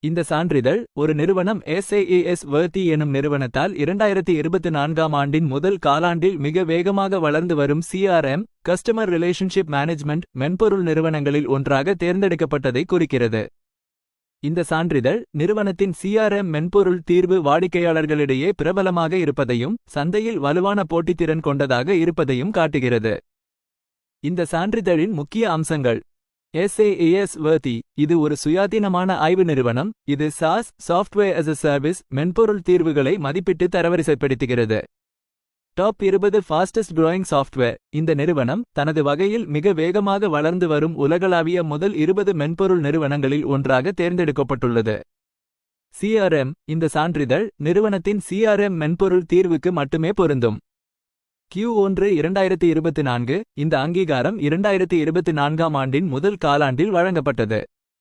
இந்த சான்றிதழ் ஒரு நிறுவனம் SaaS Worthy எனும் நிறுவனத்தால் 2024ஆம் ஆண்டின் முதல் காலாண்டில் மிக வேகமாக வளர்ந்து வரும் CRM கஸ்டமர் ரிலேஷன்ஷிப் மேனேஜ்மெண்ட் மென்பொருள் நிறுவனங்களில் ஒன்றாக தேர்ந்தெடுக்கப்பட்டதை குறிக்கிறது. இந்த சான்றிதழ் நிறுவனத்தின் CRM மென்பொருள் தீர்வு வாடிக்கையாளர்களிடையே பிரபலமாக இருப்பதையும் சந்தையில் வலுவான போட்டித்திறன் கொண்டதாக இருப்பதையும் காட்டுகிறது. இந்த சான்றிதழின் முக்கிய அம்சங்கள். SaaS Worthy இது ஒரு சுயாதீனமான ஆய்வு நிறுவனம். இது SaaS Software as a Service மென்பொருள் தீர்வுகளை மதிப்பிட்டு தரவரிசைப்படுத்துகிறது. Top 20 fastest growing software. இந்த நிறுவனம் தனது வகையில் மிக வேகமாக வளர்ந்து வரும் உலகளாவிய முதல் 20 மென்பொருள் நிறுவனங்களில் ஒன்றாக தேர்ந்தெடுக்கப்பட்டுள்ளது. CRM இந்த சான்றிதழ் நிறுவனத்தின் CRM மென்பொருள் தீர்வுக்கு மட்டுமே பொருந்தும். Q1 2024 இந்த அங்கீகாரம் 2024ஆம் ஆண்டின் முதல் காலாண்டில் வழங்கப்பட்டது.